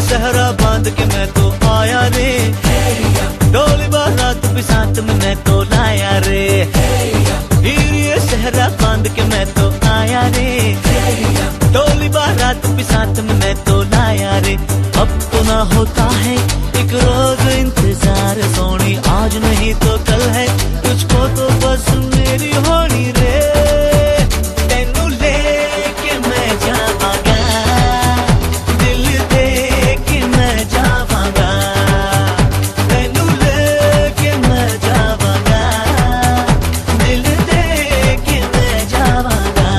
सहरा बांध के मैं तो आया रे, डोली बारात भी साथ में मैं तो लाया रे। ये सहरा बांध के मैं तो आया रे, डोली बारात भी साथ में मैं तो लाया रे। अब तो ना होता है एक रोज इंतजार सोनी, आज नहीं तो कल है तुझको तो बस मेरी होनी रे। तेनू लेके मैं जावांगा, दिल दे के मैं जावांगा। तेनू लेके मैं जावांगा, दिल दे के मैं जावांगा।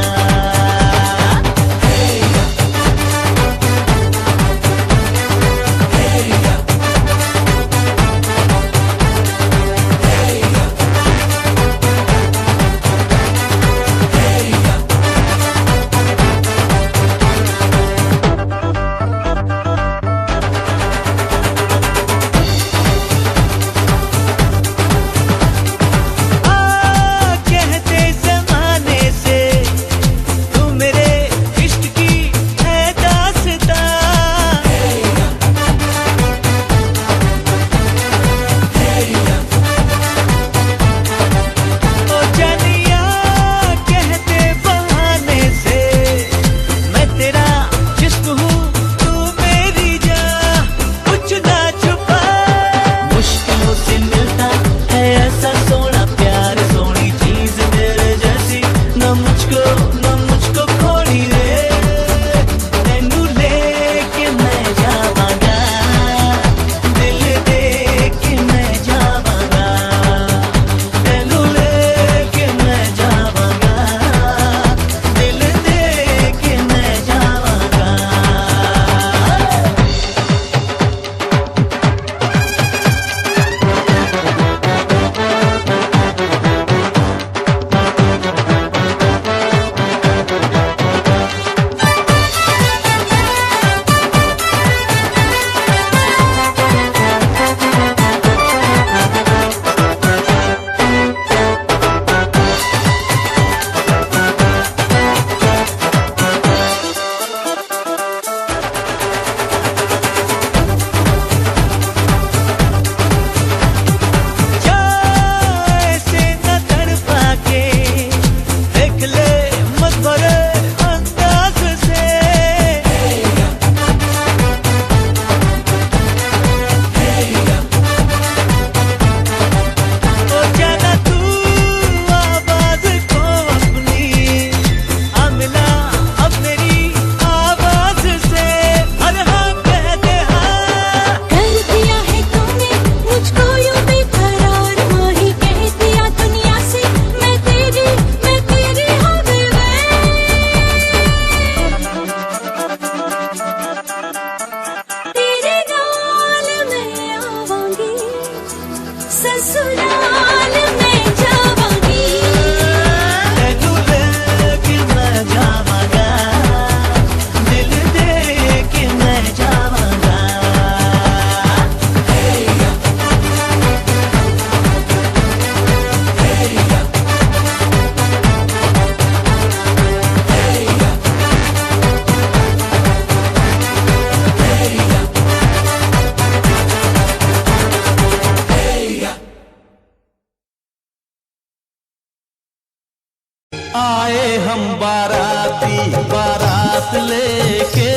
आए हम बाराती बारात लेके,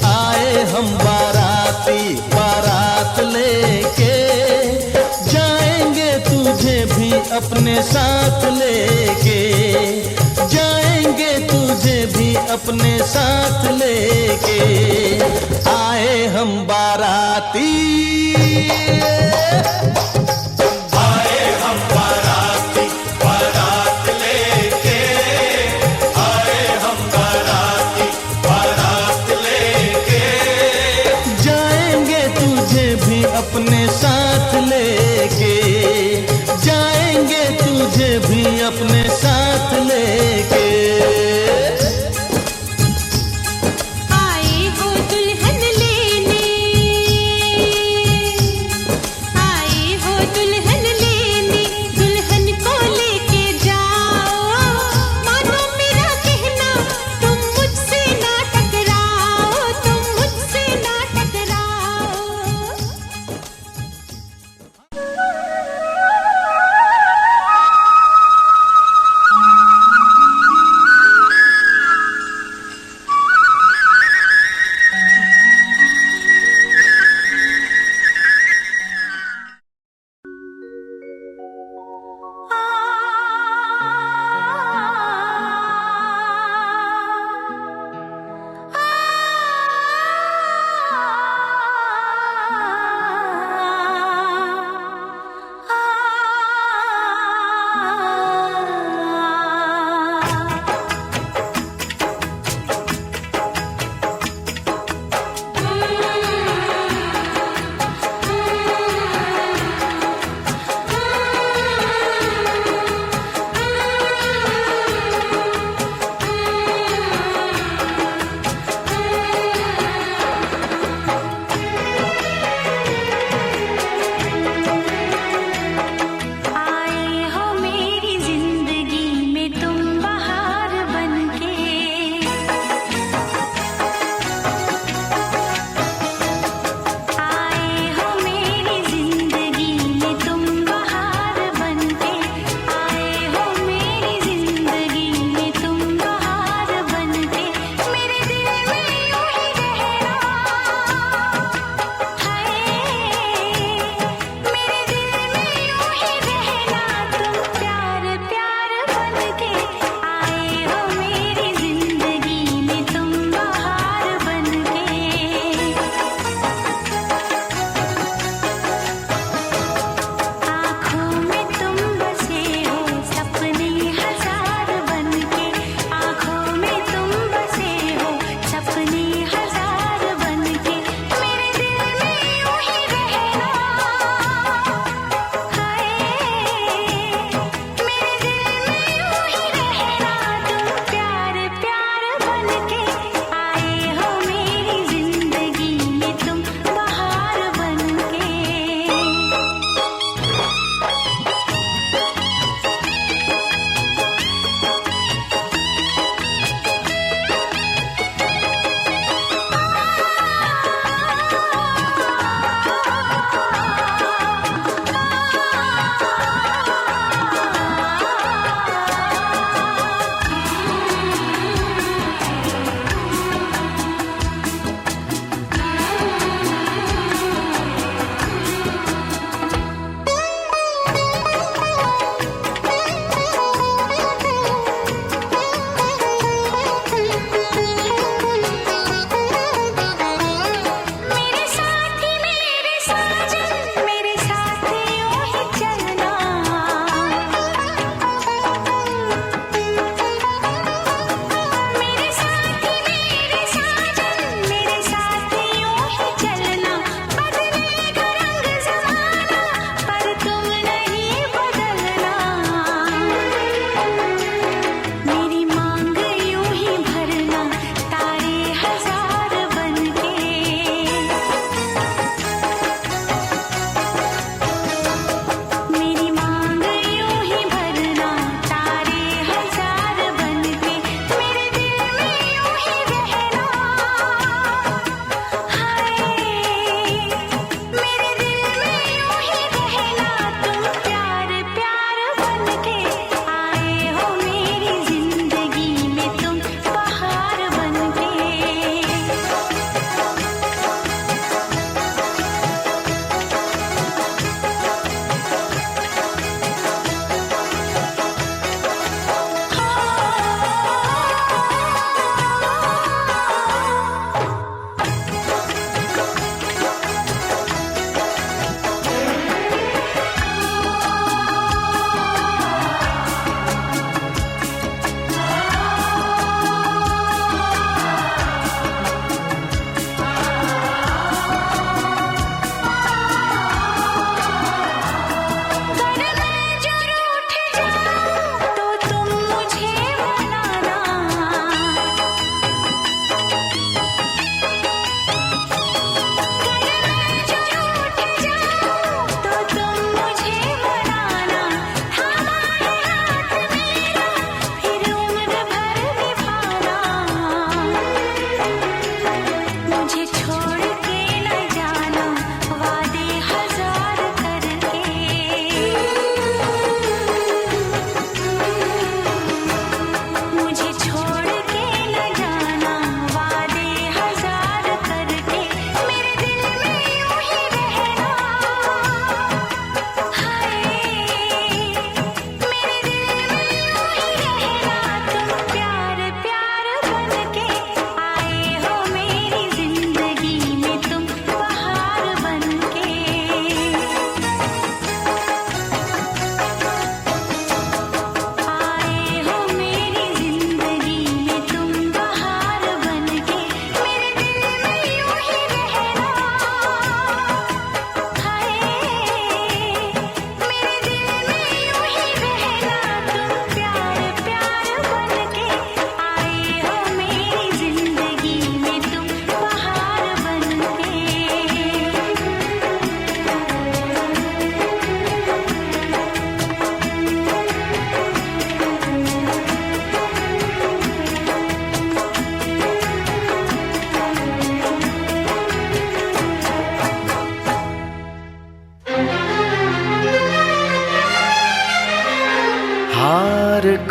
आए हम बाराती बारात लेके, जाएंगे तुझे भी अपने साथ लेके, जाएंगे तुझे भी अपने साथ लेके। आए हम बाराती, अपने साथ लेके, जाएंगे तुझे भी अपने साथ लेके। आए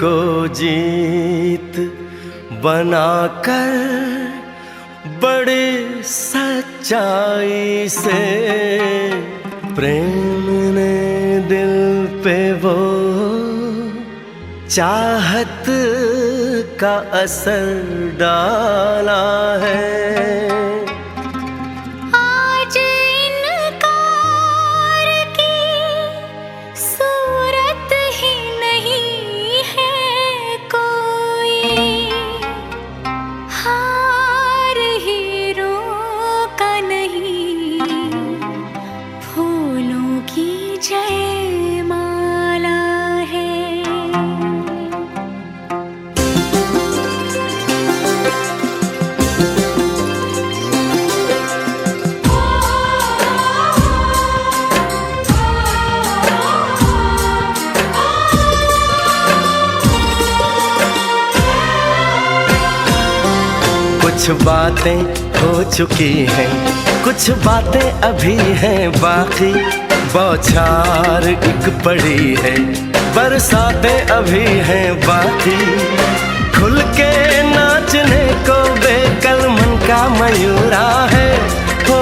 को जीत बनाकर बड़े सच्चाई से प्रेम ने दिल पे वो चाहत का असर डाला है। आज इनकार की सूरत ही नहीं है कोई, हार हीरों का नहीं, फूलों की जयमाला है। कुछ बातें हो चुकी हैं, कुछ बातें अभी हैं बाकी, बौछार एक पड़ी है, बरसातें अभी हैं बाकी। खुल के नाचने को बेकल मन का मयूरा है, हो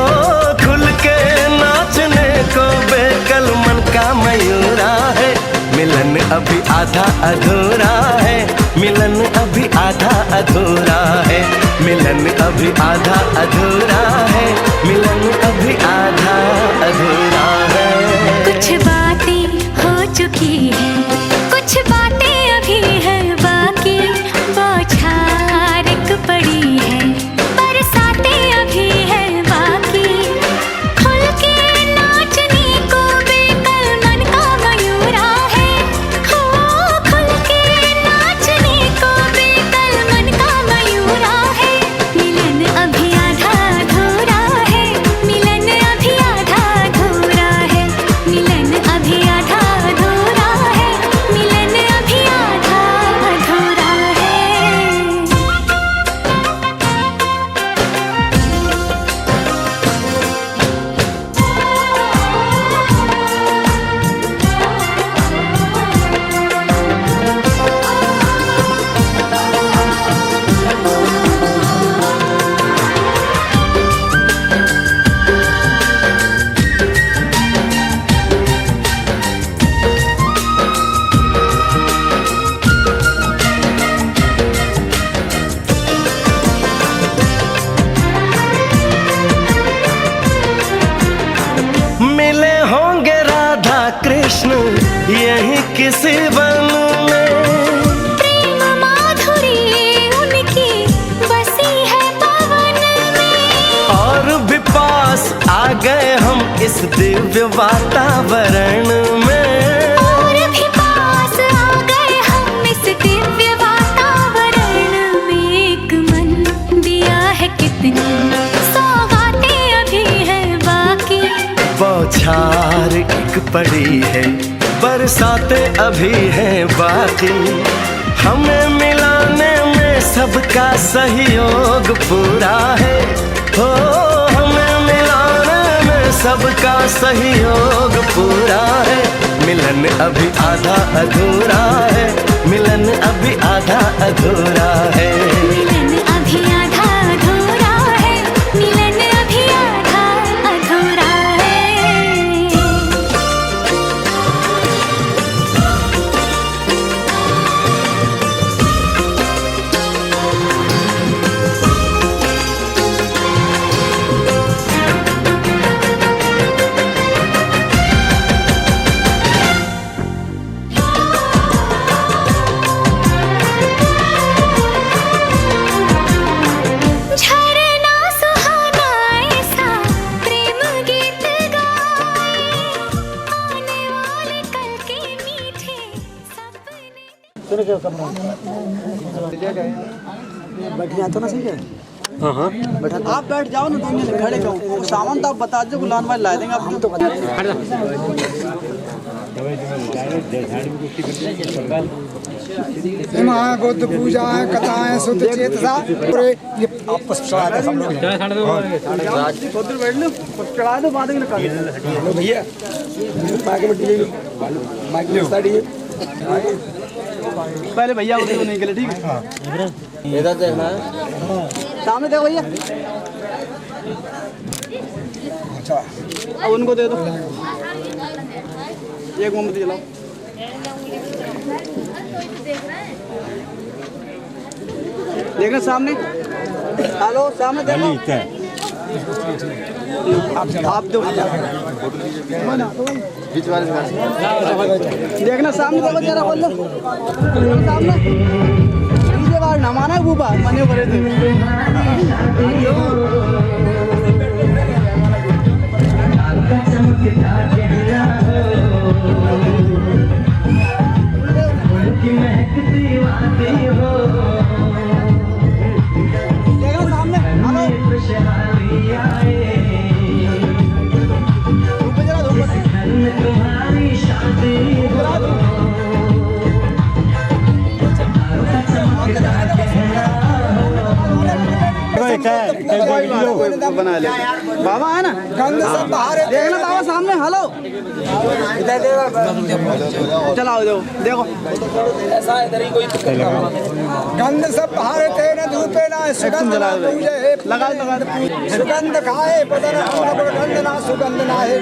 खुल के नाचने को बेकल मन का मयूरा है। मिलन अभी आधा अधूरा है, मिलन अभी आधा अधूरा है, मिलन अभी आधा अधूरा है, मिलन अभी आधा अधूरा है। कुछ बातें हो चुकी हैं, कुछ बातें अभी हैं बाकी, बौछार एक पड़ी है, बरसातें अभी हैं बाकी। खुल के नाचने को बेकल मन का मयूरा है, हो खुल के नाचने को बेकल मन का मयूरा है। मिलन अभी आधा अधूरा है, मिलन अभी आधा अधूरा है, मिलन अभी आधा अधूरा है, मिलन अभी आधा अधूरा है। मिले होंगे राधा कृष्ण यही किसी वन में, प्रेम माधुरी उनकी बसी है पवन में, और भी पास आ गए हम इस दिव्य वातावरण में। और भी पास आ गए हम इस दिव्य वातावरण में। एक मन दिया है कितनी सौगातें अभी हैं बाकी, बौछार एक पड़ी है, बरसातें अभी हैं बाकी। हमें मिलाने में सबका सहयोग पूरा है, हो हमें मिलाने में सबका सहयोग पूरा है। मिलन अभी आधा अधूरा है, मिलन अभी आधा अधूरा है। मिलन अभी आधा अधूरा है, मिलन अभी आधा अधूरा है। झरना सुहाना ऐसा प्रेम गीत गाए, आने वाले कल के मीठे सपने। बैठिए तो ना सही है। हाँ आप बैठ जाओ ना, दोनों जने खड़े क्यों? सामान तो आप बता दो, गुलान भाई ला देंगे आप तो बता बुद्ध पूजा है, कथाएं सुध चेतसा पूरे ये आपस में सब लोग उधर बैठ लो, चढ़ा दो बाद में निकाल हेलो भैया माइक में डीजे माइक में स्टार्ट पहले भैया को दो नहीं के लिए, ठीक है? इधर देखना है। सामने देखो भैया। अच्छा अब उनको दे दो, एक मोमबत्ती जलाओ। देखना सामने, हेलो सामने देखो। आप दो देखना सामने देखो, जरा बोल लो सामने। पीछे बार ना माना वो बात मने करे थे। देखना सामने, हेलो बना ले बाबा है ना, देखना बाबा सामने, हेलो चलाओ दो देखो। गंध सब बाहर थे न धूपे न सुगंध न पूजे लगा सुगंध खाए बदन गंध ना सुगंध ना है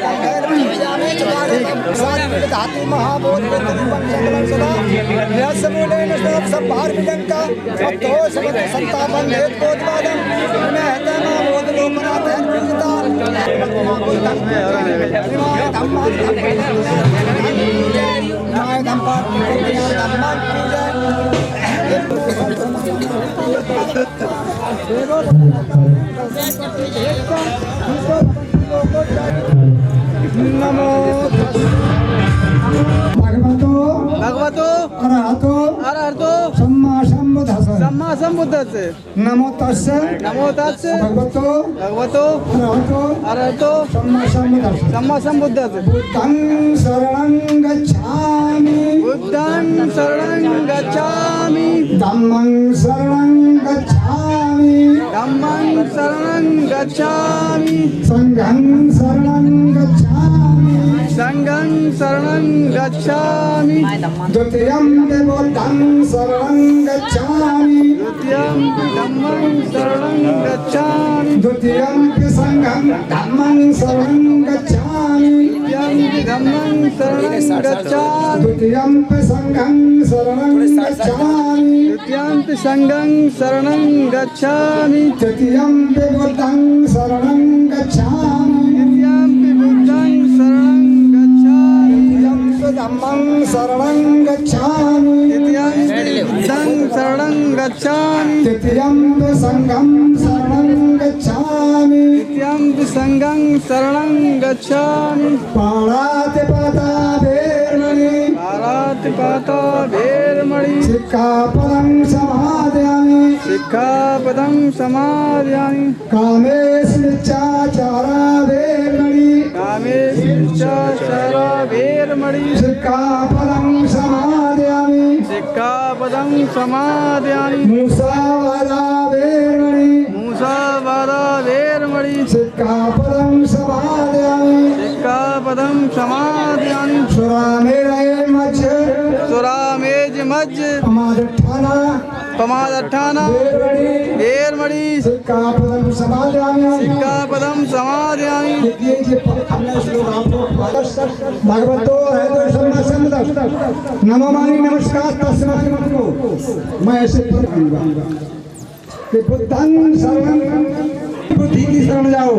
धातु महाबोध सदा यस मूले न सब बाहर मिलंका तो समझ संतापन हेत बोधवादम मैं हता ना बोध लोकना ध्यान पूजता भगवतो अरहतो अरहतो सम्मा सम्बुद्धस्स सम्मा सम्बुद्धस्स नमो तस्स भगवतो अरहतो अरहतो सम्मा सम्बुद्धस्स सम्मा सम्बुद्धस्स। बुद्धं शरणं गच्छामि बुद्धं शरणं गच्छामि धम्मं शरणं गच्छामि धम्मं शरणं गच्छामि संघं शरणं गच्छामि संघं शरणं गच्छामि द्वितीयं बुद्धं शरणं गच्छामि द्वितीयं धम्मं शरणं गच्छामि द्वितीयं संघं धम्मं शरणं गच्छामि द्वितीयं धम्मं शरणं गच्छामि द्वितीयं संघं शरणं गच्छामि द्वितीयं संघं शरणं गच्छामि तृतीयं बुद्धं शरणं गच्छामि तृतीयं बुद्धं शरणं गच्छामि तृतीयं धम्मं शरणं गच्छामि तृतीयं बुद्धं शरणं गच्छामि तृतीयं संघं शरणं गच्छामि तृतीयं संघं शरणं गच्छामि। पाणातिपाता वेर्मणि पाणातिपाता वेर्मणि सिक्खापदं समादयामि सिक्खापदं समादयामि कामेषु मिथ्याचारा वेर्मणि कामेषु मिथ्याचारा वेर्मणि सिक्खापदं समादयामि सिक्खापदं समादयामि मुसावादा वेर्मणि मूसावादा वेर्मणि सिक्खापदं समादयामि सिक्खापदं समादयामि सुरामेरयमच्छ सुरामेरयमच्छ पमादठाना वेर्मणि वेर्मणि सिक्खापदं समादयामि सिक्खापदं समादयामि। भगवतो नमो मानी नमस्कार तस्मै नमो। मैं ऐसे पढ़ूंगा कि बुद्धं शरणं, बुद्धि की शरण जाओ।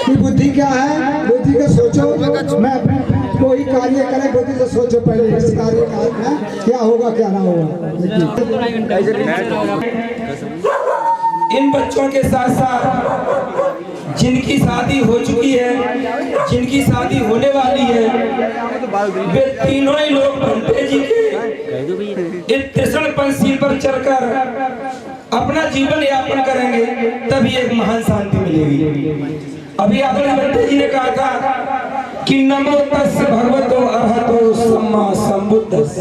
कि बुद्धि क्या है? बुद्धि को सोचो, मैं कोई कार्य करे बुद्धि से सोचो पहले इस कार्य का क्या होगा क्या ना होगा। इन बच्चों के साथ साथ जिनकी शादी हो चुकी है, जिनकी शादी होने वाली है, वे तीनों ही लोग भंते जी के इस कृष्ण पंसील पर चढ़कर अपना जीवन यापन करेंगे, तभी एक महान शांति मिलेगी। अभी आपने भंते जी ने कहा था कि नमो तस् भगवतो अरहतो सम्मा सम्बुद्धस्स।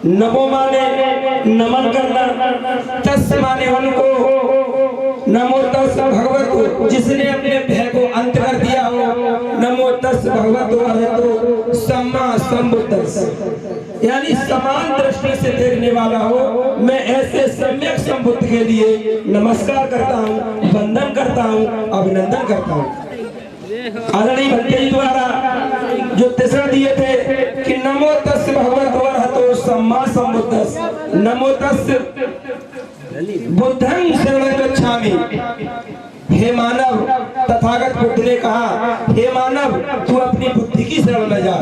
नमो माने नमन करना, तस् माने उनको, नमो तस् भगवतो जिसने अपने भय को अंत कर दिया हो, नमो तस् भगवतो अरहतो सम्मा सम्बुद्धस्स। यानी समान दृष्टि से देखने वाला हो, मैं ऐसे सम्यक संबुद्ध के लिए नमस्कार करता हूँ, वंदन करता हूँ, अभिनंदन करता हूँ। आदरणीय भंते जी द्वारा जो तीसरा दिए थे कि नमो तस् भगवत वरहतो सम्मा संबुद्धस्, नमो तस् बुद्धं शरणं गच्छामि। हे मानव, तथागत बुद्ध ने कहा, हे मानव तू अपनी बुद्धि की शरण में जा,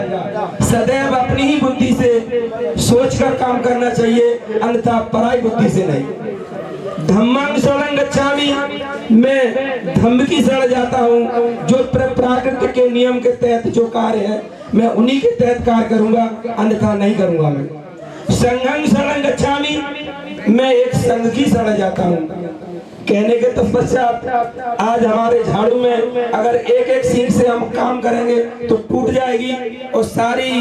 सदैव अपनी ही बुद्धि से सोचकर काम करना चाहिए, अन्यथा पराई बुद्धि से नहीं। धम्मं शरणं गच्छामि, मैं धम्म की शरण जाता हूँ, जो प्रकृति के नियम के तहत जो कार्य है मैं उन्हीं के तहत कार्य करूंगा, अन्यथा नहीं करूंगा। मैं संघं शरणं गच्छामि, मैं एक संघ की शरण जाता हूँ। कहने के तत्पश्चात आज हमारे झाड़ू में अगर एक एक सीट से हम काम करेंगे तो टूट जाएगी, और सारी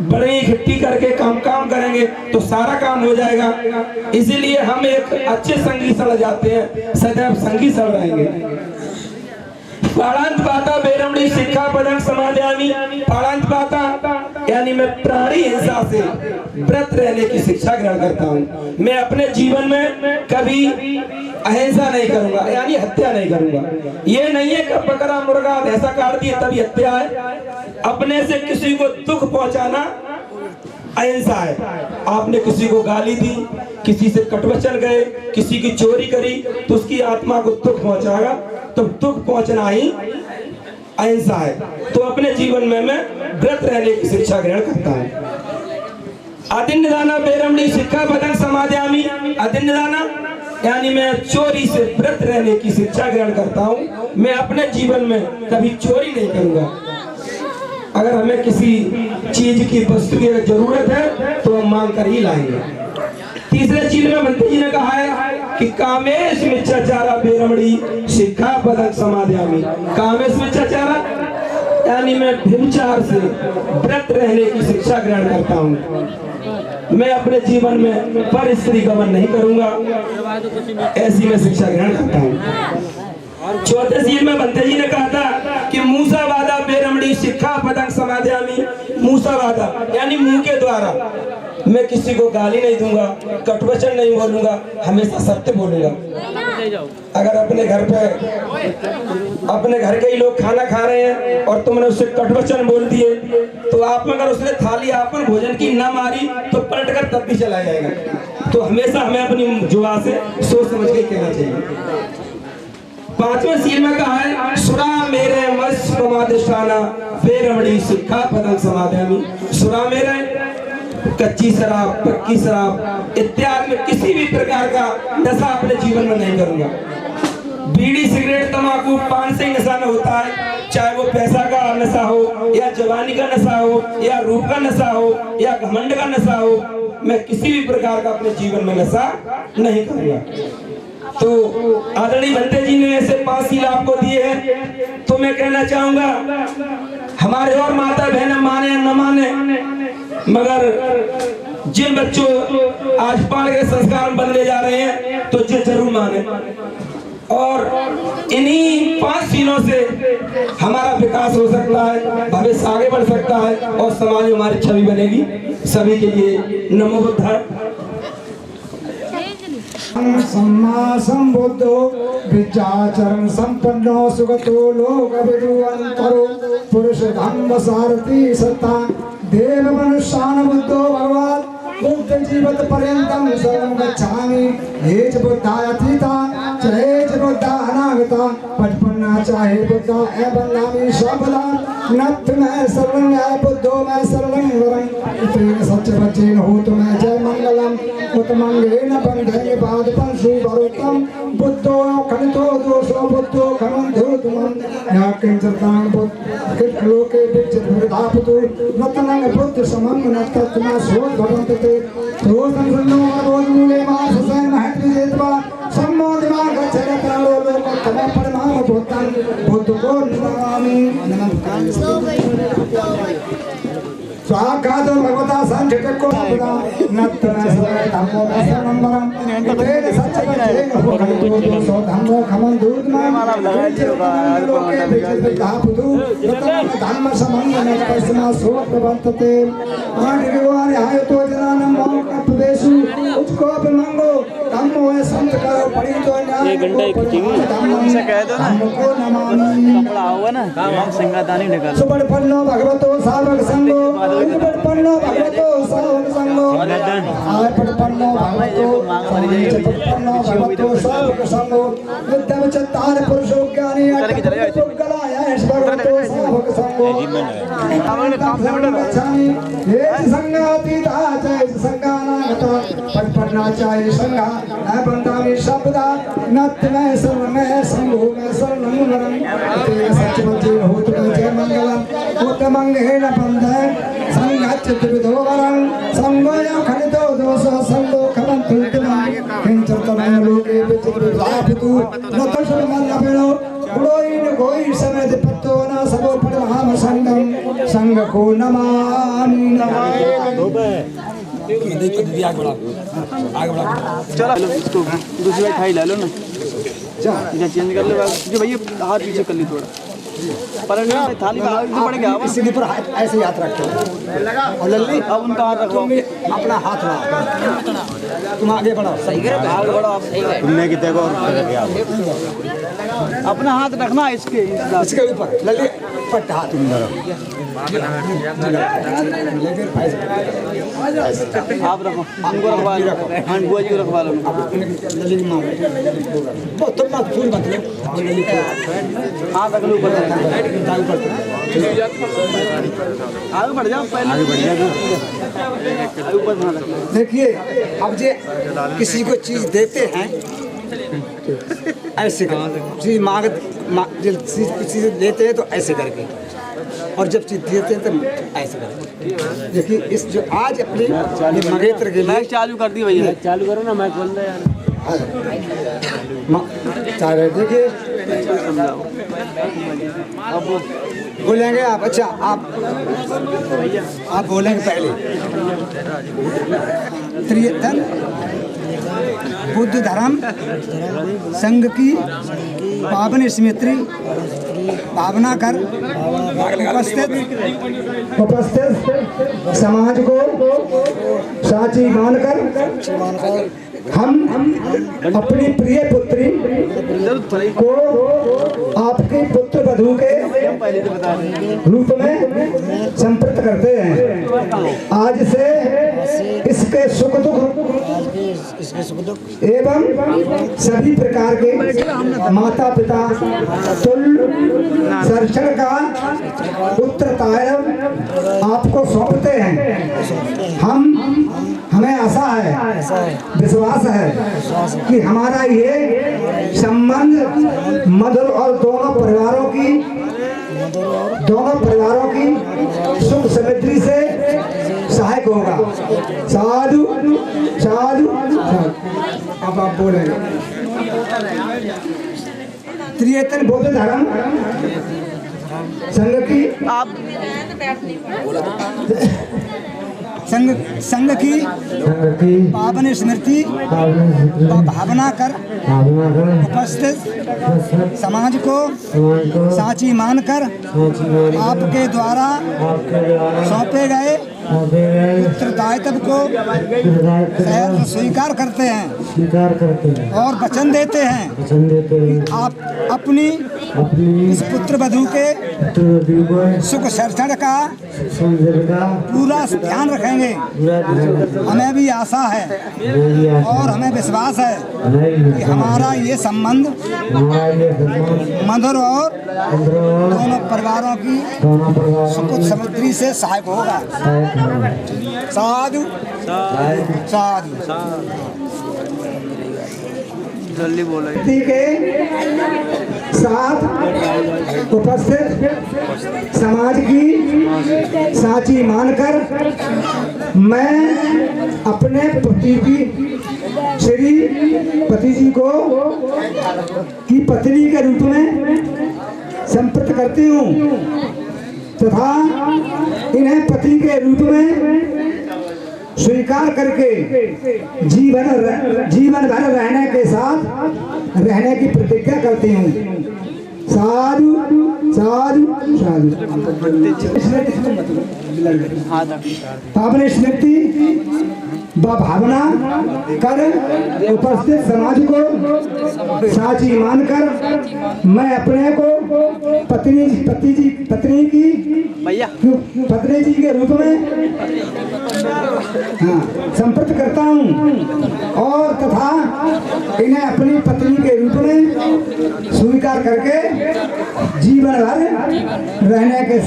बड़ी इकट्ठी करके काम करेंगे तो सारा काम हो जाएगा। इसीलिए हम एक अच्छे संगी शरण जाते हैं, सदैव संगी शरण रहेंगे। पाड़ांत पाता बेरमणी शिक्षा पदं समादयामि। पाड़ांत पाता यानी मैं प्राणी हिंसा से व्रत रहने की शिक्षा ग्रहण करता हूँ। मैं अपने जीवन में कभी अहिंसा नहीं करूंगा, यानी हत्या नहीं करूंगा। ये नहीं है कि पकड़ा मुर्गा भैंसा काट दिए तभी हत्या है। अपने से किसी को दुख पहुंचाना अहिंसा है। आपने किसी को गाली दी, किसी से कटवचन गए, किसी की चोरी करी तो उसकी आत्मा को दुख पहुंचाएगा, तो दुख पहुंचना ही अहिंसा है। तो अपने जीवन में मैं व्रत रहने की शिक्षा ग्रहण करता हूँ। अदिन्नदाना बेरमणी शिक्षा पदं समादयामि। अदिन्नदाना यानी मैं चोरी से व्रत रहने की शिक्षा ग्रहण करता हूँ। मैं अपने जीवन में कभी चोरी नहीं करूंगा। अगर हमें किसी चीज की वस्तु की जरूरत है तो हम मांग कर ही लाएंगे। तीसरे चीज में भंते जी ने कहा है कि कामेश मिच्छाचारा बेरमणी शिक्षा पदं समादयामि। कामेश मिच्छाचारा यानी मैं व्यभिचार से व्रत रहने की शिक्षा ग्रहण करता हूँ। मैं अपने जीवन में पर स्त्री गमन नहीं करूंगा, ऐसी मैं शिक्षा ग्रहण करता हूँ। चौथे सील में भंते जी ने कहा था कि मूसावादा बेरमणी शिक्षा पदं समादयामि। मूसावादा यानी मुंह के द्वारा मैं किसी को गाली नहीं दूंगा, कटवचन नहीं बोलूंगा, हमेशा सत्य बोलूंगा। अगर अपने घर के ही लोग खाना खा रहे हैं और तुमने उससे कटवचन बोल दिए तो आप में अगर उसने थाली आपन भोजन की न मारी तो पलट कर तब भी चला जाएगा। तो हमेशा हमें अपनी जुबान से सोच समझ के कहना चाहिए। पांचवें सील में कहा है सुरा मेरे मस प्रमादिष्ठाना बेरमणी शिक्षा पदं समादयामि। सुरा मेरे कच्ची शराब, पक्की शराब इत्यादि में किसी भी प्रकार का नशा अपने जीवन में नहीं करूंगा। बीड़ी सिगरेट तंबाकू पान से नशा न होता है, चाहे वो पैसा का नशा हो या जवानी का नशा हो या रूप का नशा हो या घमंड का नशा हो, मैं किसी भी प्रकार का अपने जीवन में नशा नहीं करूंगा। तो आदरणीय भंते जी ने ऐसे 5 सील आपको दिए हैं। तो मैं कहना चाहूंगा हमारे और माता बहन माने न माने, मगर जिन बच्चों आज पाल के संस्कार बनने जा रहे हैं तो ये जरूर माने, और इन्हीं 5 सीलों से हमारा विकास हो सकता है, भविष्य आगे बढ़ सकता है और समाज में हमारी छवि बनेगी। सभी के लिए नमो बुद्धाय। सम्मा संबुद्धो विचाचरण संपन्नो सुगतो लोकविदुअन्तरो पुरुष धम्म सारथी सत्ता देव मनुष्यान बुद्धो भगवान् बुद्ध जीवत पर्यंतम शरणं गच्छामि। हे च बुद्धायतीता चाहे च बुद्धा अनागता पचपन्ना चाहे बुद्धा एवं नामी सर्वदा नथ मैं शरणं न्याय बुद्धो मैं शरणं वरं तेन सच वचेन होतु मैं जय मंगलम उत्तमंगेन बंधे पाद पंसु वरुतम बुद्धो खनितो दोषो बुद्धो खमंधुतमं या किंचतां बुद्ध लोके विचित विधापतु नतनं बुद्ध समं नतत्मा सोद भवन्ते तो संसन्नो बोध मूले मास सैन महत्व जेतवा सम्मोदिमा गच्छति प्राणो लोक तम परमाम बुद्धं बुद्ध को नमामि। स्वाकातो भगवता संठको पदा नत्तन सवे धम्मो शरणं तेन सच्चवचेन हो खनितो सो धम्मो खमं दूतमं लोके विचित विधापतु नतनं धम्म समं नतस्मा सोद भवन्ते आठ के वारे आए तो जना नमो कपवेशु उसको मंगो धम्मो है संत करो पड़ी तो न्याय घंटा ही खींचेगी से कह दो ना को नमामि कपड़ा होगा ना हम सिंगादानी निकाल सुबड़ पन्नो भगवतो सावक संगो सुबड़ पन्नो भगवतो सावक संगो आय पड़ पन्नो भगवतो पन्नो भगवतो सावक संगो विद्यम चत्तार पुरुषो ज्ञानी अटक गलाया भगवतो सावक संगो ये संगाती ताचे संगाना गतो पटपटना चाहे संगा न बंदामी शब्दा नत में सर्व में संगो में सर्व नमनरम तेरे सचमति होत जय मंगलम होत मंगेन बंधे संगच्छ त्रिविधो वरं संगोयं खनितो दोषो संगो खमं तुल्यमं किंचतमं लोके विचित्रापितु नतसु मल्लपेणो गुणोइन गोई समेत पत्तो न सबो परमहम संगम संग को नमामि नमामि चलो इसको दूसरी बार खाई ला लो ना इधर चेंज कर लो जो भैया हाथ पीछे कर ली थोड़ा पर थाली में आगे पड़ गया सीधे पर ऐसे ही हाथ रखो और लल्ली अब उनका हाथ रखो अपना हाथ रखो तुम आगे बढ़ो सही आगे बढ़ो आप तुमने कितने को अपना हाथ रखना इसके इसके ऊपर लल्ली पट्टा हाथ आप रखो उनको रखवा लो हाँ बुआ जी को रखवा लो लल्ली की माँ वो तुम मत फूल मत लो लल्ली हाथ रख लो ऊपर आगे बढ़ जाओ पहले आगे बढ़ जाओ ऊपर ध्यान रखो देखिए अब जे किसी को चीज देते हैं ऐसे चीज चीज देते हैं तो ऐसे करके और जब चीज देते हैं तो ऐसे करके देखिए इस जो आज अपने मंगेतर के लिए चालू कर दी भैया चालू करो ना मैं खोल दे यार देखिए अब बोलेंगे आप अच्छा आप बोलेंगे पहले त्रियतन बुद्ध धर्म संघ की पावन स्मृति भावना कर उपस्थित समाज को साची मानकर हम अपनी प्रिय पुत्री को आपके पुत्र वधू के रूप में संपृक्त करते हैं। आज से इसके सुख दुख एवं सभी प्रकार के माता पिता तुल्य संरक्षण का उत्तरदायित्व आपको सौंपते हैं। हमें आशा है विश्वास है कि हमारा ये संबंध मधुर और दोनों परिवारों की सुख समृद्धि से सहायक होगा। साधु साधु अब आप बोले त्रियतन बौद्ध धर्म संघ की संघ की पावन स्मृति भावना कर उपस्थित समाज को साची मानकर आपके द्वारा सौंपे गए उत्तरदायित्व को स्वीकार करते हैं और वचन देते हैं कि आप अपनी इस पुत्र वधू के सुख संरक्षण का पूरा ध्यान रखेंगे। हमें भी आशा है और हमें विश्वास है कि हमारा ये संबंध मधुर और दोनों परिवारों की सुख समृद्धि से सहायक होगा। साधु साधु जल्दी बोलो के साथ उपस्थित समाज की साची मानकर मैं अपने पति जी को की पत्नी के रूप में संपृक्त करती हूँ तथा इन्हें पति के रूप में स्वीकार करके जीवन भर रहने के साथ रहने की प्रतिज्ञा करती हूँ। साधु साधु साधु। पावन स्मृति व भावना कर उपस्थित समाज को साची मानकर मैं अपने को पत्नी जी के रूप में संपर्क करता हूँ और तथा इन्हें अपनी पत्नी के रूप में स्वीकार करके जीवन भर रहने के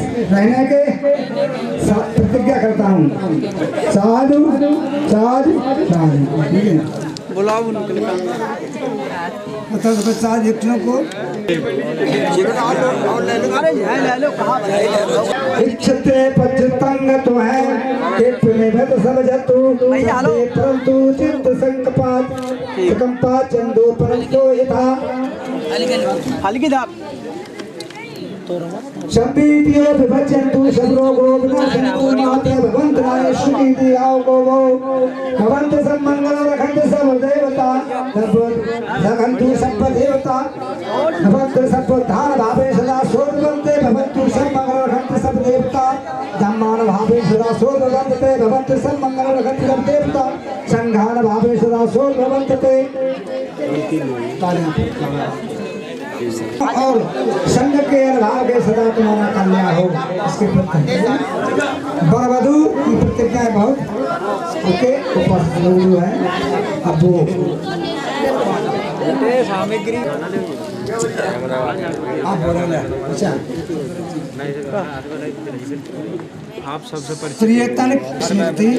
प्रतिज्ञा करता हूँ। साधु साधु साधु। बुलाओ बच्चा व्यक्तियों को इच्छते पच्चतंग तो है एक में सब जतु परंतु चित्त संकपात कंपात चंदो परंतु यथा हल्की दाब शब्दीतियो विभज्यन्तु शब्दोगो विनाशन्तु माते भवन्तराय सुखीति आओ वो भवन्तु सब मंगल रखन्तु सब देवता रखन्तु सब देवता भवन्तु सब धान भावे सदा सोदवन्ते भवन्तु सब मंगल रखन्तु सब देवता धम्मान भावे सदा सोदवन्ते भवन्तु सब मंगल रखन्तु सब देवता संघान भावे सदा सोदवन्ते और संघ के अनुभाव के सदा तुम्हारा कल्याण हो इसके प्रति बरवधु की प्रतिज्ञा बहुत ओके ऊपर है। अब वो सामग्री आप बोलोगे अच्छा आप सबसे त्रियतन स्मृति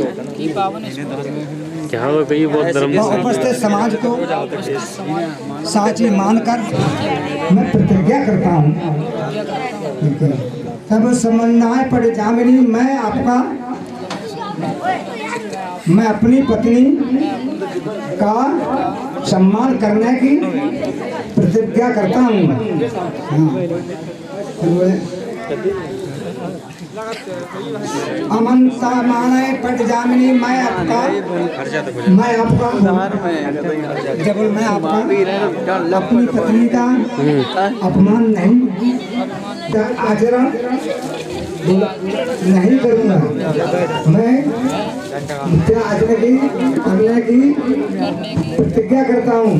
उपस्थित समाज को साची मानकर मैं प्रतिज्ञा करता हूँ। तब समन्वय पड़ जामिनी मैं अपनी पत्नी का सम्मान करने की प्रतिज्ञा करता हूँ। अमनता माने पट जामिनी मैं आपका अपनी पत्नी का अपमान नहीं आचरण नहीं करूँगा। मैं करने की प्रतिज्ञा करता हूँ।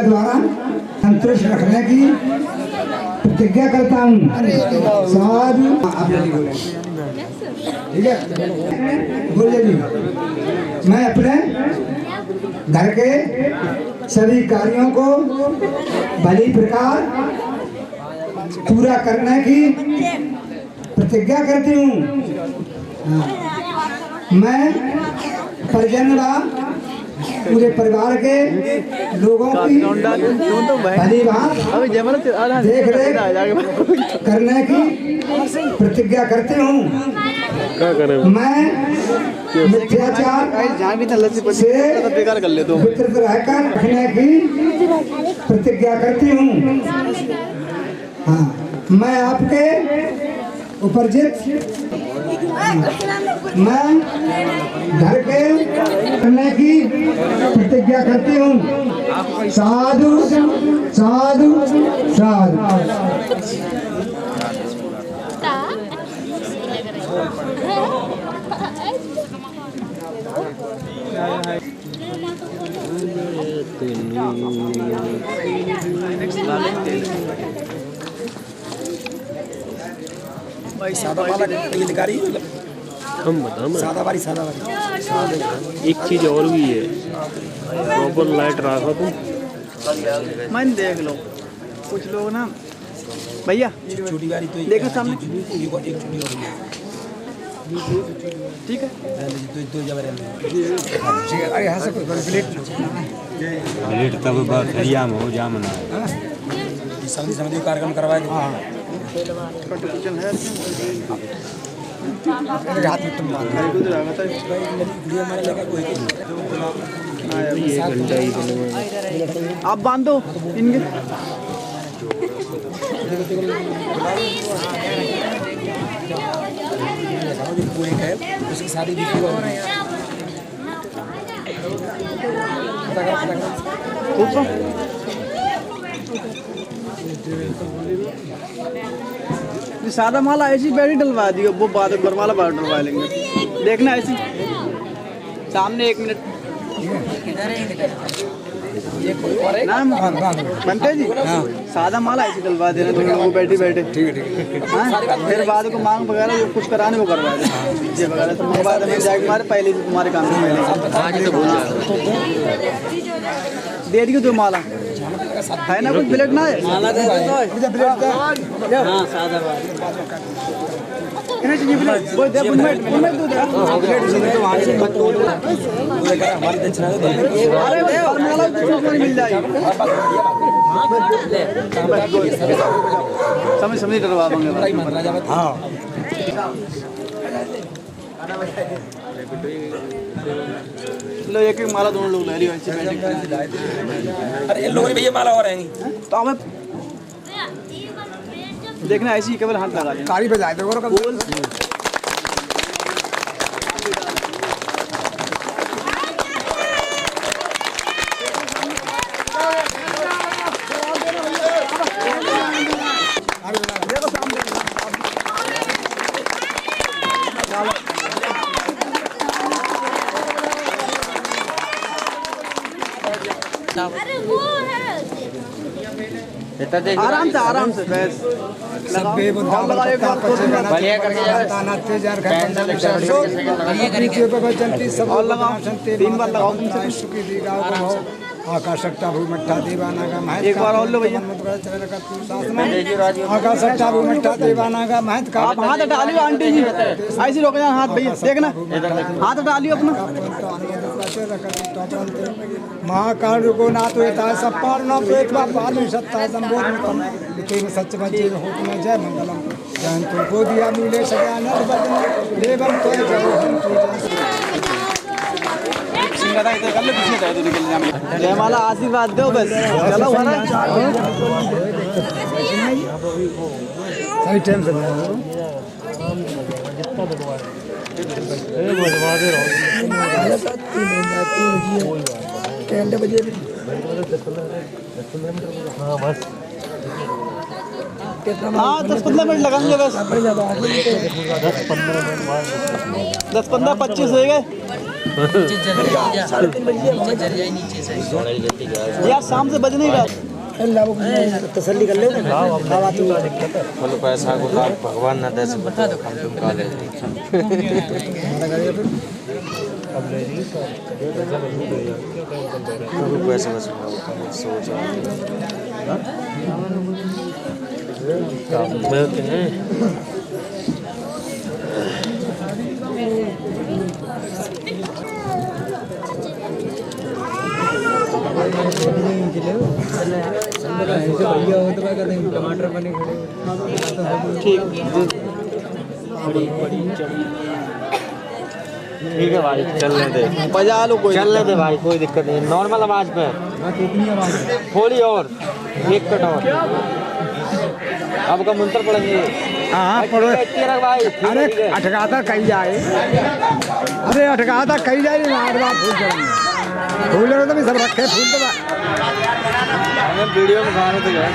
द्वारा संतुष्ट रखने की प्रतिज्ञा करता हूँ। साधु ठीक है बोलिए जी। मैं अपने घर के सभी कार्यों को भली प्रकार पूरा करने की प्रतिज्ञा करती हूँ। मैं परिजन व पूरे परिवार के लोगों की भली भांति देख रेख करने की प्रतिज्ञा करती हूँ। मैं मिथ्याचार से वितरित रहकर रखने की प्रतिज्ञा करती हूँ। हाँ, मैं आपके उपर्जित मैं घर के करने की प्रतिज्ञा करती हूँ। साधु साधु साधु। सादा वाला अधिकारी हम बता सादा वाली एक चीज और भी है, प्रॉपर लाइट रखा तुम मन देख लो कुछ लोग ना भैया छोटी गाड़ी तो देखो सामने एक छोटी और ठीक है तो जब अरे यहाँ से प्लेट तब बरिया में हो जा मना समझ कार्यक्रम करवाए थे। कंट्रीब्यूशन है हाथ में तुम आप बांधो इनके पूरे है उसकी शादी भी सादा माला ऐसी बैठी डलवा दी, वो बाद में बरमाला बाद डलवा लेंगे। देखना ऐसी सामने 1 मिनट नाम बनते जी। सादा माला ऐसी डलवा देना तुम लोग, वो बैठे बैठे। ठीक है। फिर बाद को मांग वगैरह जो कुछ कराने वो करवा देना, डीजे वगैरह तो मंगवा देना जाके तुम्हारे पहले तुम्हारे काम से पहले दे दी तो माला है ना, कुछ ब्लेड ना है माला दे दो ब्लेड दे। हां सादा इन्हें चाहिए ब्लेड, वो दे बुनमेट दो दे ब्लेड से तो वहां से मत तोड़ हमारी दक्षिणा दे। अरे माला तो मिल जाएगी, समझ डरवा देंगे। हां लो एक माला दोनों लोग ले लियो ऐसे बैठे। अरे इन लोगों ने भैया माला और रहेंगी तो हमें देखना ऐसे ही केवल हाथ लगा देना, ताली बजाए दो और बोल। आराम से बस सब लगा एक बार बढ़िया करके और लगाओ 3 बार लगाओ तुमसे सुखी दी गाँव आकाशक्ता भूमट्ठा देवाना का महत। एक बार और लो भैया। आकाशक्ता भूमट्ठा देवाना का महत का। आप हाथ हटा लियो आंटी जी, ऐसे रोक जाना हाथ भैया, देखना हाथ हटा लियो अपना। महाकाल को ना तो येता सब पार न एक बार पार सत्ता संबोधन लेकिन सच बचे होत में जय मंगलम जयंतो को दिया मिले सज्ञान देवम तो जय सिंगड़ा इधर कर ले, पीछे जाए तो निकल जाए। जय माला आशीर्वाद दो बस, चलो हमारा सही टाइम से बजे हाँ 10-15 मिनट लगाएंगे बस, 10-15-25 हो गए यार, शाम से बज नहीं रहा। तसल्ली कर ले पैसा को भगवान न दे से बता दो, हम तुम काले पैसे बस सोच टमाटर बने ठीक है भाई, चलने दे, बजा लो, कोई चलने दे भाई, कोई दिक्कत नहीं। नॉर्मल आवाज पे थोड़ी और 1 कट और आपका मंत्र पढ़ेंगे। हाँ पढ़ो भाई। अरे अटकाता कही जाए, अरे अटकाता कही जाए हर बार फूल चढ़ेंगे, फूल तो भी सब रखे फूल तो हमें वीडियो में गाने तो जाए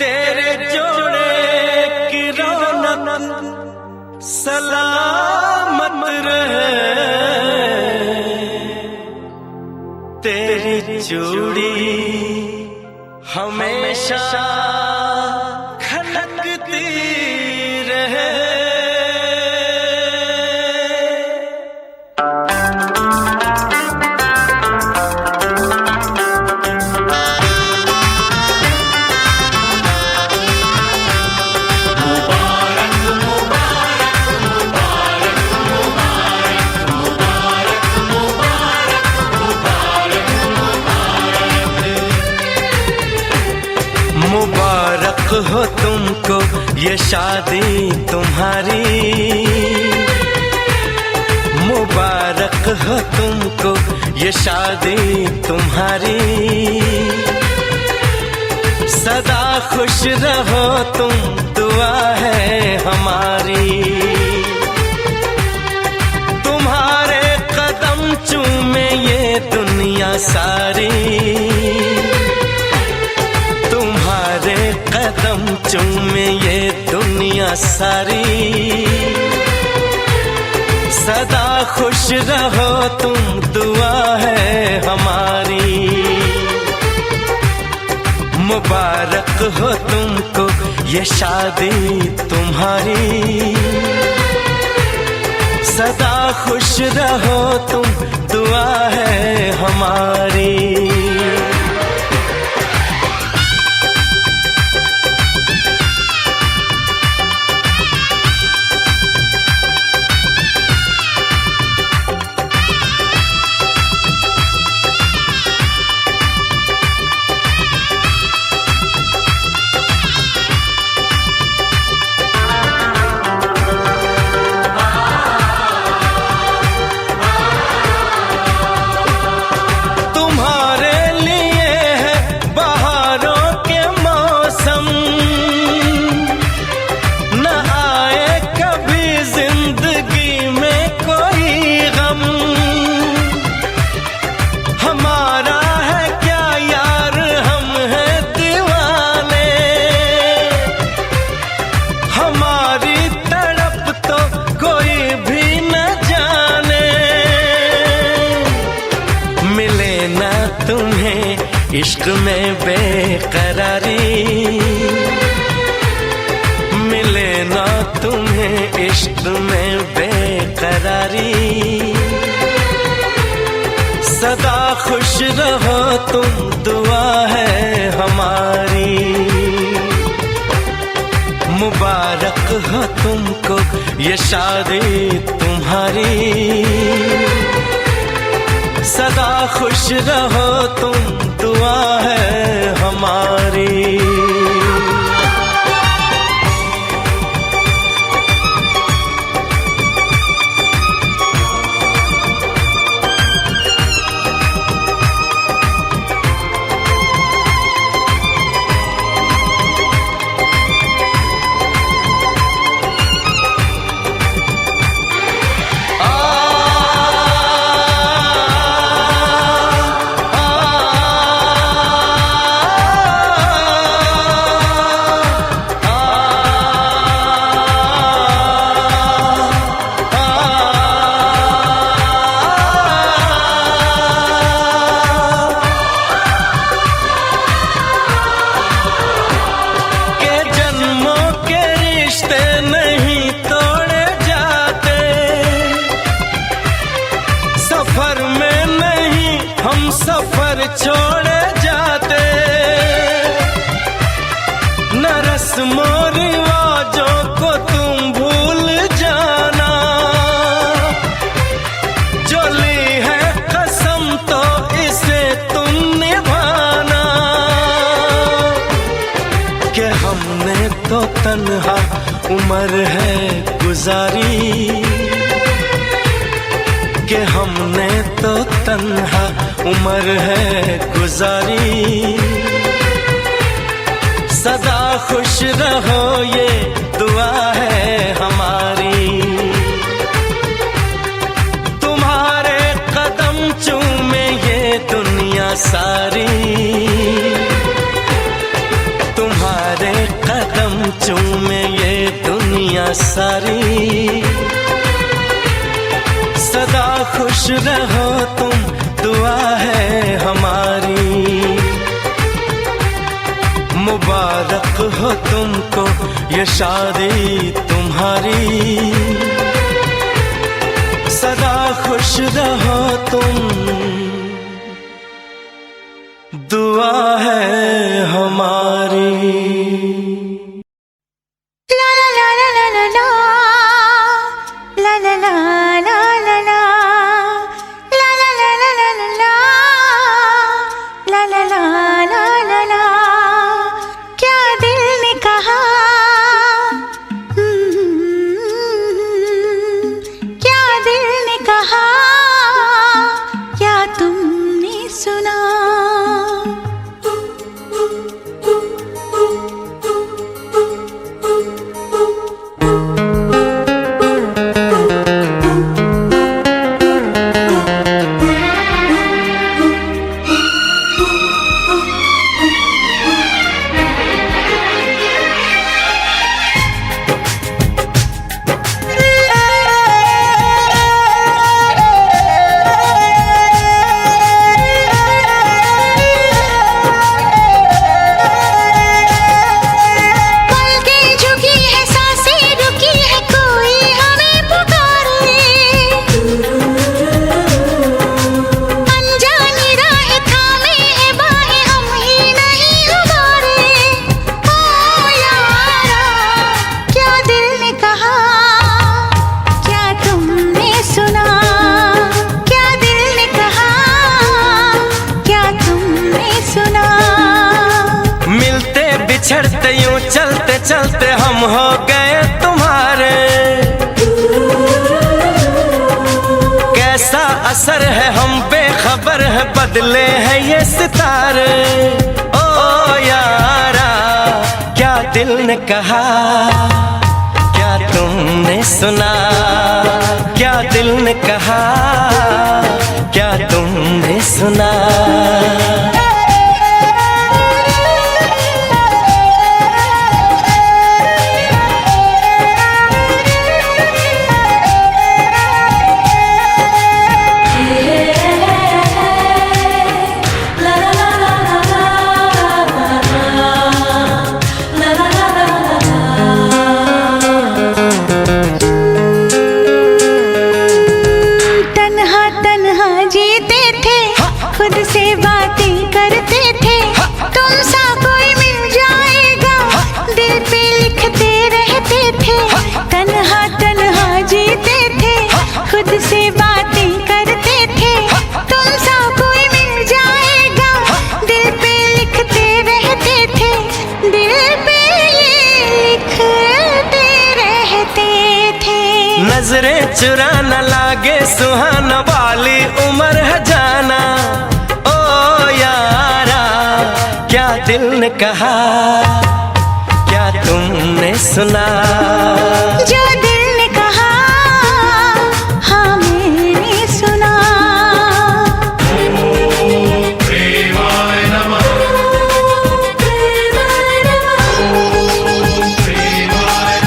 तेरे जोड़े की रौनक सलामत रहे, तेरी चूड़ी हमेशा खनकती रहे। मुबारक हो तुमको ये शादी तुम्हारी, मुबारक हो तुमको ये शादी तुम्हारी। सदा खुश रहो तुम, दुआ है हमारी। तुम्हारे कदम चूमे ये दुनिया सारी, तुम्हारे कदम चूमे ये दुनिया सारी। सदा खुश रहो तुम, दुआ है हमारी। मुबारक हो तुमको ये शादी तुम्हारी, सदा खुश रहो तुम, दुआ है हमारी। इश्क में बेकरारी मिले ना तुम्हें, इश्क में बेकरारी। सदा खुश रहो तुम, दुआ है हमारी। मुबारक हो तुमको ये शादी तुम्हारी, सदा खुश रहो तुम, दुआ है हमारी। सफर छोड़े जाते, न रस्मों रिवाजों को तुम भूल जाना। जो ली है कसम तो इसे तुम निभाना। कि हमने तो तन्हा उम्र है गुजारी, कि हमने तो तन्हा उम्र है गुजारी। सदा खुश रहो ये दुआ है हमारी। तुम्हारे कदम चूमे ये दुनिया सारी, तुम्हारे सारी। सदा खुश रहो तुम, दुआ है हमारी। मुबारक हो तुमको ये शादी तुम्हारी। सदा खुश रहो तुम, दुआ है हमारी। बिछड़ते यूं चलते चलते हम हो गए तुम्हारे। कैसा असर है हम बेखबर है, बदले हैं ये सितारे। ओ यारा क्या दिल ने कहा, क्या तुमने सुना? क्या दिल ने कहा, क्या तुमने सुना? खुद से बातें करते थे, तुम सा कोई मिल जाएगा, दिल पे लिखते रहते थे। तन्हा तन्हा जीते थे, खुद से बातें करते थे, तुम सा कोई मिल जाएगा, दिल पे लिखते रहते थे। दिल पे लिखते रहते थे। नजरें चुरा न लागे, सुहाना वाली उम्र है जाना। क्या दिल ने कहा, क्या तुमने सुना? जो दिल ने कहा, हाँ मैंने सुना। प्रेमाय नमः, प्रेमाय नमः, प्रेमाय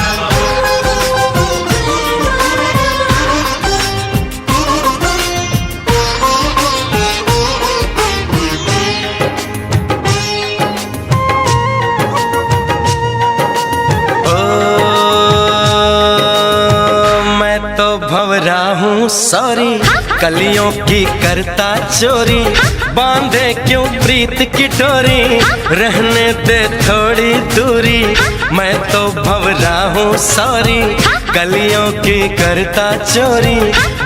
भंवरा हूँ सॉरी, कलियों की करता चोरी। बांधे क्यों प्रीत की डोरी, रहने दे थोड़ी दूरी। मैं तो भंवरा हूँ सॉरी, कलियों की करता चोरी।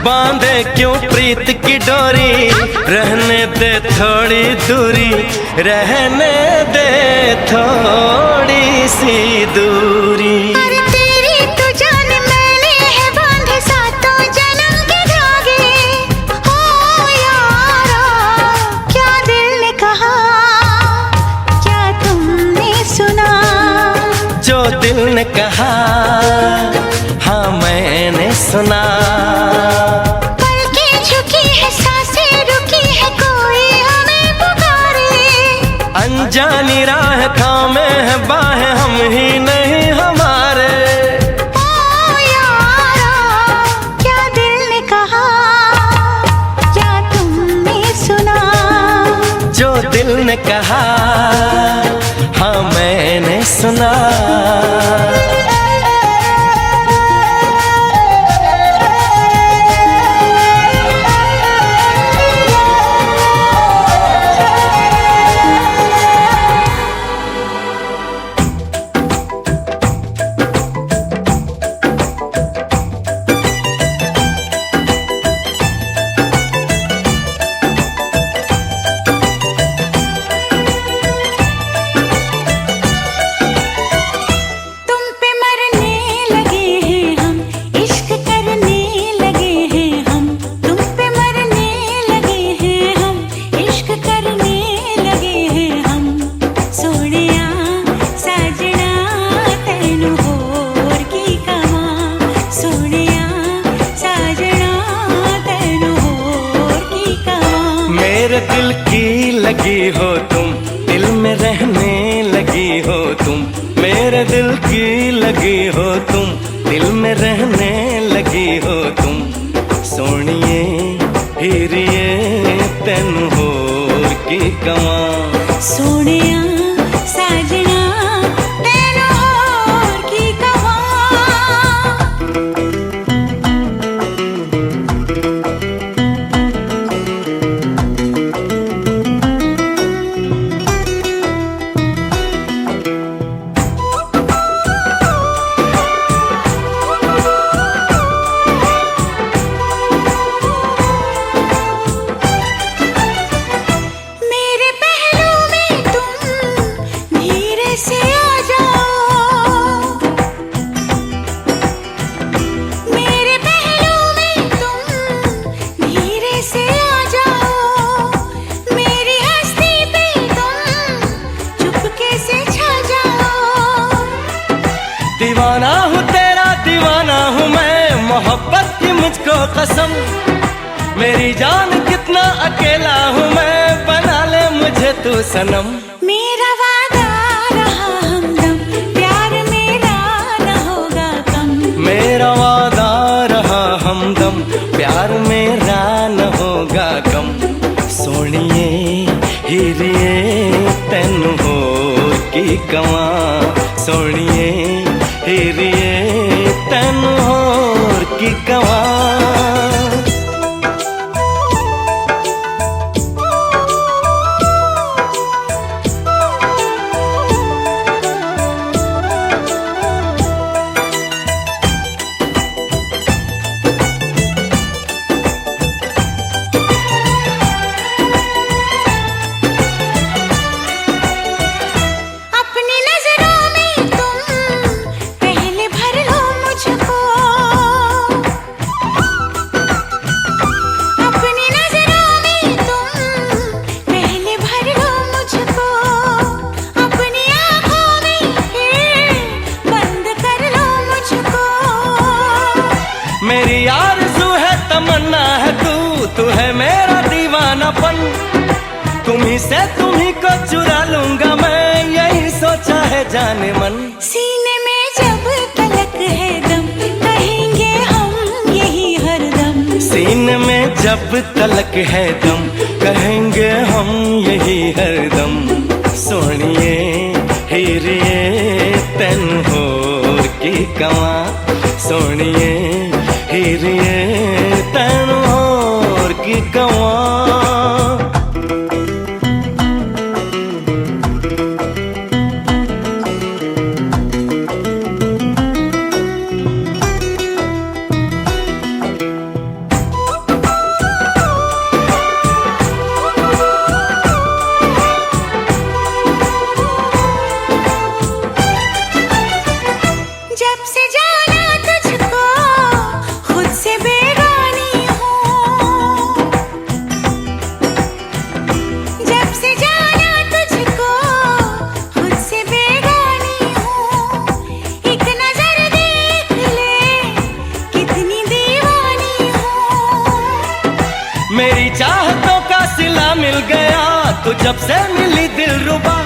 बांधे क्यों प्रीत की डोरी, रहने दे थोड़ी दूरी। रहने दे थोड़ी सी दूरी। जो दिल ने कहा, हाँ मैंने सुना। पलकें झुकी है, सांसें रुकी है, कोई हमें पुकारे। अनजानी राह थामे है बाहें, हम ही नहीं हमारे। ओ सपना। मेरे दिल की लगी हो तुम, दिल में रहने लगी हो तुम। मेरे दिल की लगी हो तुम, दिल में रहने लगी हो तुम। सोनिए हीरिए तेनू होर की कवां, सोनिया साजना तेनू होर की कवां। दीवाना हूँ तेरा दीवाना हूँ मैं, मोहब्बत की मुझको कसम। मेरी जान कितना अकेला हूँ मैं, बना ले मुझे तू सनम। मेरा वादा रहा हमदम, प्यार मेरा न होगा कम। मेरा वादा रहा हमदम, प्यार मेरा न होगा कम। सोनिए हीरिए तेनू होर की कवां, सोनिए हीरिए तेनू होर की कवां। मेरी आरज़ू है तमन्ना है तू है मेरा दीवानापन। तुम्ही से तुम्ही को चुरा लूंगा मैं, यही सोचा है जाने मन। सीने में जब तलक है दम, कहेंगे हम यही हरदम। सीने में जब तलक है दम, कहेंगे हम यही हरदम। सोनिए हीरिए तेनू होर की कवां, सोनिए हीरिए तेनू होर की कवां। जब से जाना तुझको खुद से बेगानी हूँ, जब से जाना तुझको खुद से बेगानी हूँ। एक नजर देख ले कितनी दीवानी हूँ। मेरी चाहतों का सिला मिल गया तो जब से मिली दिलरुबा।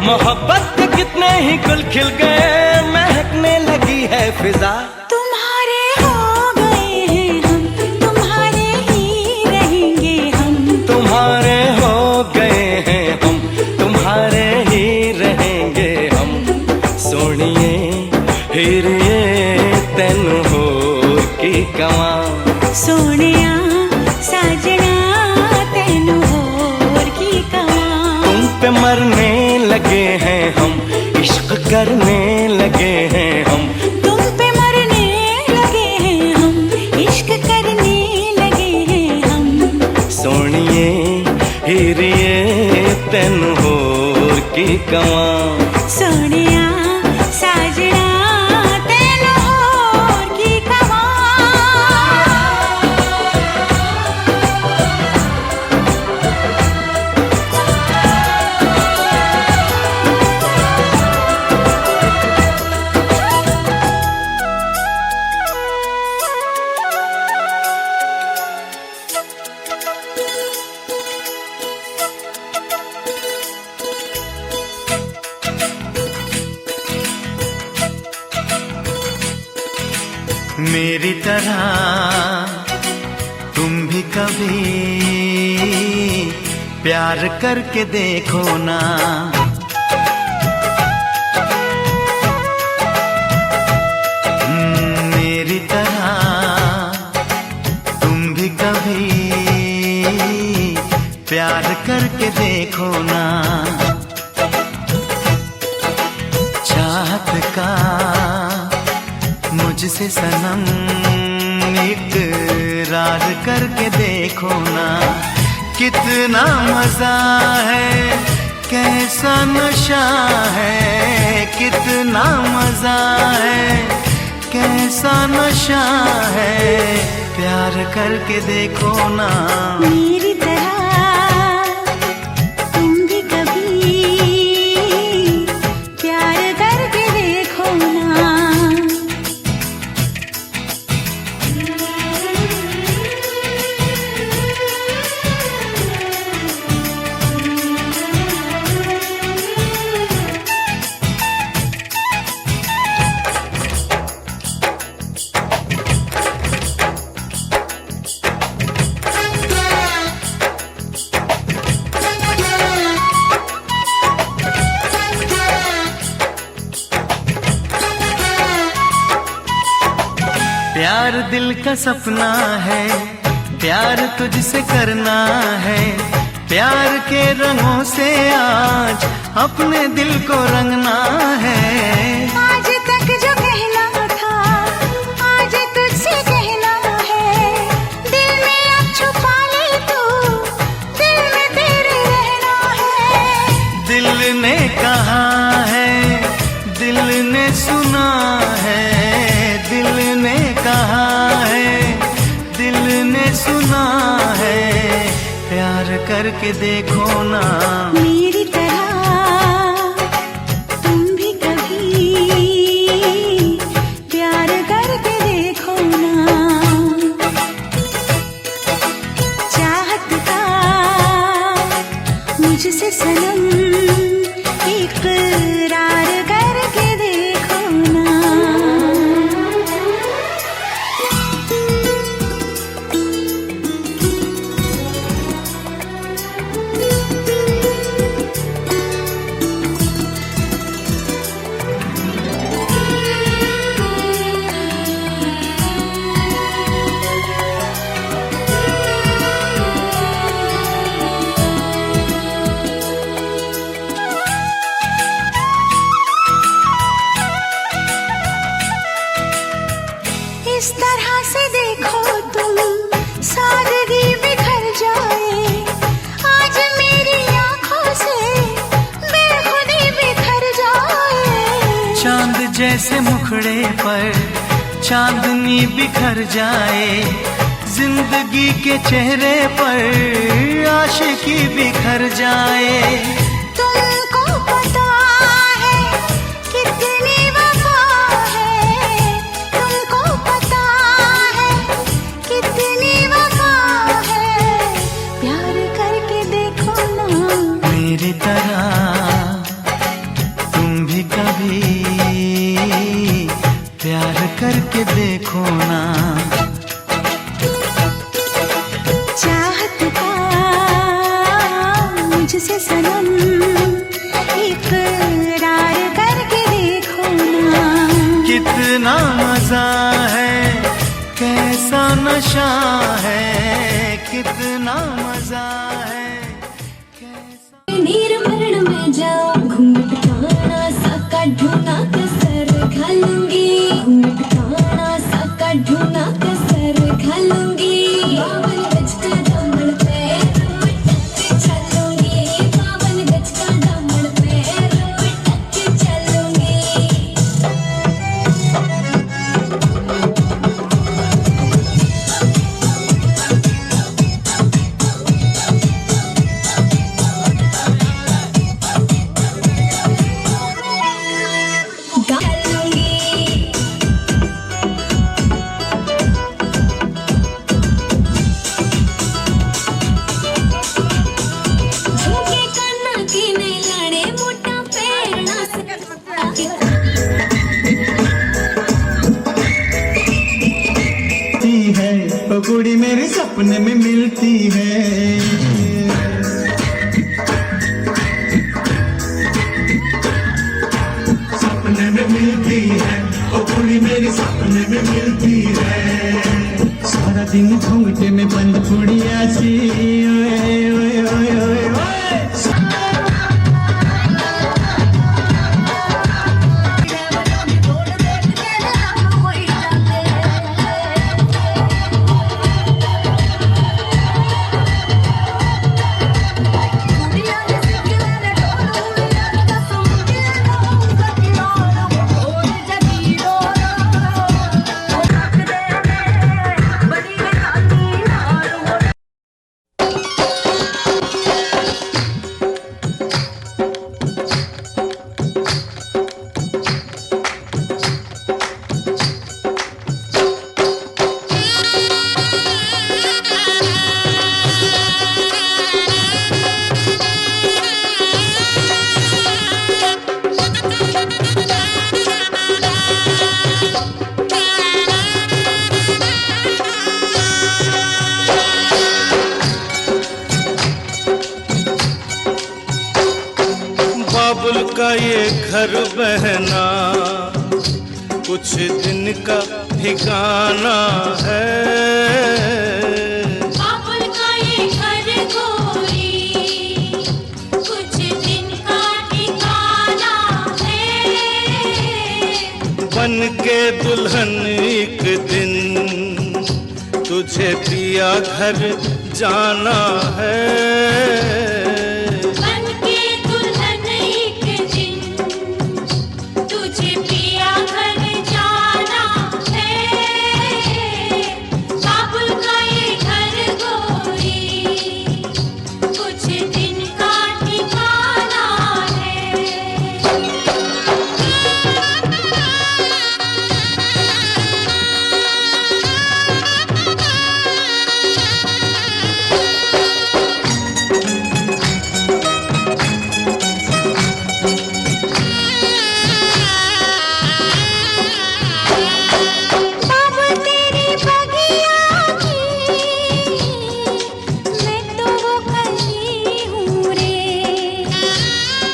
मोहब्बत के कितने ही गुल खिल गए, महकने लगी है फिजा। तुम्हारे हो गए हैं हम, तुम्हारे ही रहेंगे हम। तुम्हारे हो गए हैं हम, तुम्हारे ही रहेंगे हम। लगे हैं हम, इश्क करने लगे हैं हम, तुम पे मरने लगे हैं हम, इश्क करने लगे हैं हम। सोनिए हीरिए तेन होर की कवां, सोनिया साजना तेन होर की कवां। मेरी तरह तुम भी कभी प्यार करके देखो ना, मेरी तरह तुम भी कभी प्यार करके देखो ना। चाहत का मुझसे सनम इकरार करके देखो ना, कितना मजा है कैसा नशा है, कितना मजा है कैसा नशा है, प्यार करके देखो ना। मेरी तरह तुम भी कभी प्यार करके देखो ना। प्यार दिल का सपना है, प्यार तुझसे करना है, प्यार के रंगों से आज अपने दिल को रंगना है। आज तक जो कहना था आज तुझसे कहना है, दिल में अब छुपा ले तू, दिल में तेरे रहना है। दिल ने कहा है, दिल ने सुना है, दिल ने कहा है, दिल ने सुना है, प्यार करके देखो ना। मेरी तरह तुम भी कभी प्यार करके देखो ना। चाहत का मुझसे सनम इकरार करके देखो ना। इस तरह से देखो तुम सादगी बिखर जाए, आज मेरी आंखों से बेखुदी बिखर जाए। चांद जैसे मुखड़े पर चांदनी बिखर जाए, जिंदगी के चेहरे पर आशिकी बिखर जाए। तुमको पता है कितनी वफा है, तुमको पता है कितनी वफा है, प्यार करके देखो ना। मेरी तरह तुम भी कभी प्यार करके देखो ना। चाहत का मुझसे सनम इकरार करके देखो ना। कितना मजा है कैसा नशा है, कितना मजा है कैसा। नीर भरण में जाओ घूंघट काना सा काढूना कसर घालूंगी घूंघट काना सा काढूना कसर घालूंगी बावन गज का दामन पैर पटक चलूंगी बावन गज का दामन पैर पटक चलूंगी झुके काना की नहीं लाने मोटा पैरना है वो कुड़ी मेरे सपने में मिलती है सपने में मिलती है वो कुड़ी मेरे सपने में मिलती है सारा दिन घूंघटे में बंद कुड़िया सी ओए ओए ओए ओए ओए बाबुल का ये घर बहना कुछ दिन का ठिकाना है बाबुल का ये घर गोरी कुछ दिन का ठिकाना है बन के दुल्हन एक दिन तुझे पिया घर जाना है बन के दुल्हन एक दिन तुझे पिया घर जाना है बाबुल का ये घर गोरी कुछ दिन का ठिकाना है बाबुल तेरी बगिया की मैं तो वो कली हूँ रे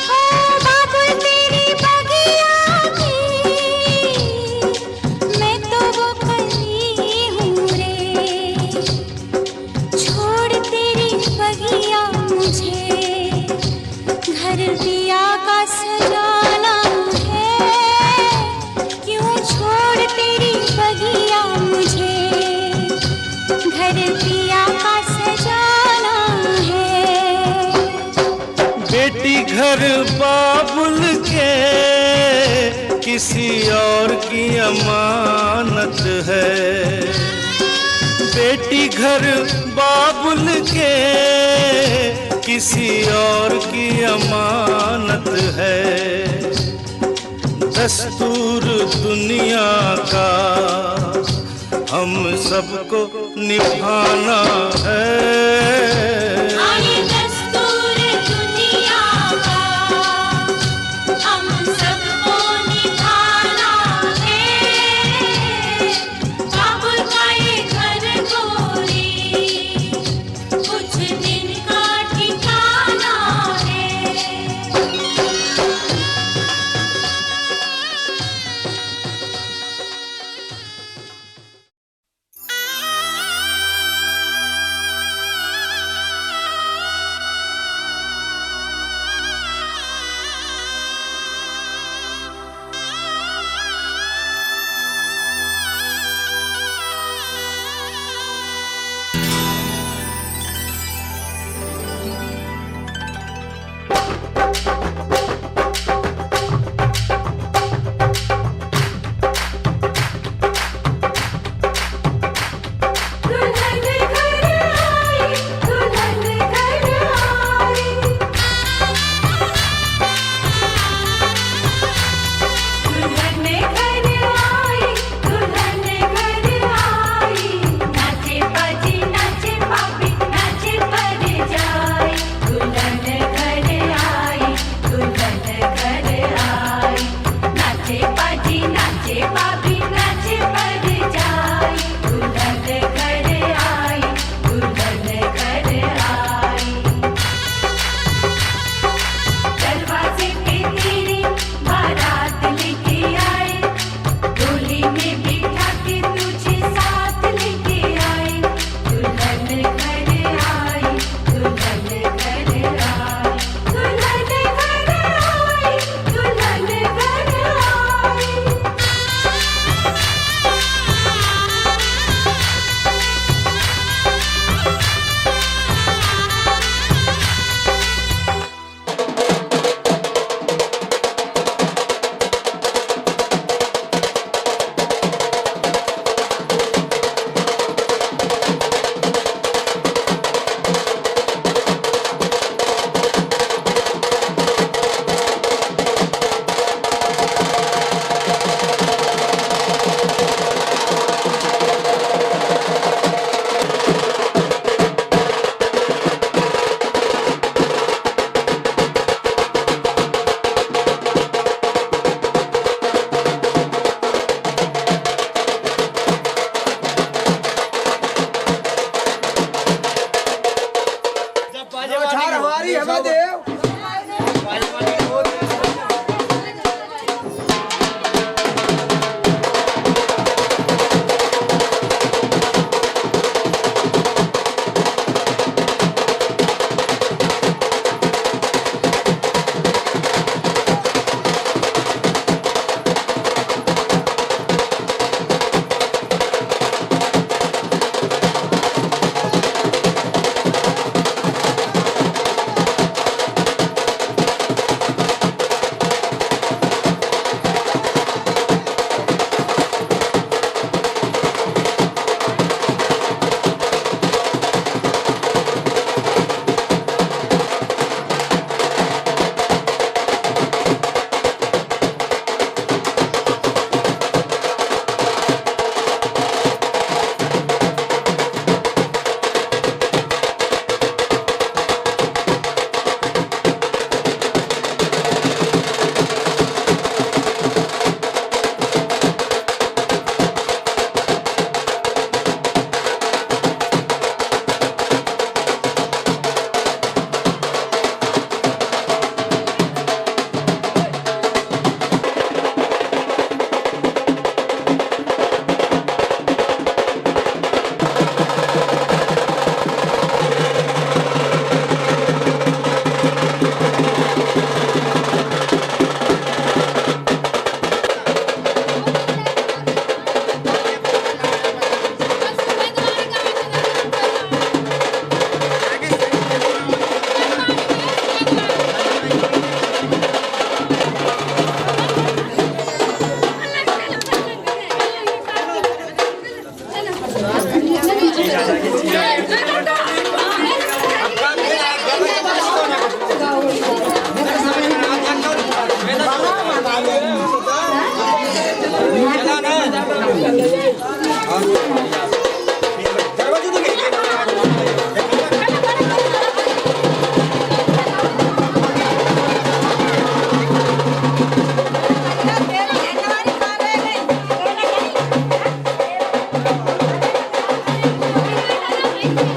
ओ बाबुल तेरी बगिया की मैं तो वो कली हूँ रे छोड़ तेरी बगिया मुझे घर दिया का सजाना है क्यों छोड़ तेरी बगिया मुझे घर दिया का सजाना है बेटी घर बाबुल के किसी और की अमानत है बेटी घर बाबुल के किसी और की अमानत है दस्तूर दुनिया का हम सबको निभाना है आए दस्तूर दुनिया का हम सबको निभाना है बाबुल का ये घर गोरी कुछ दिन का ठिकाना है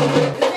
है।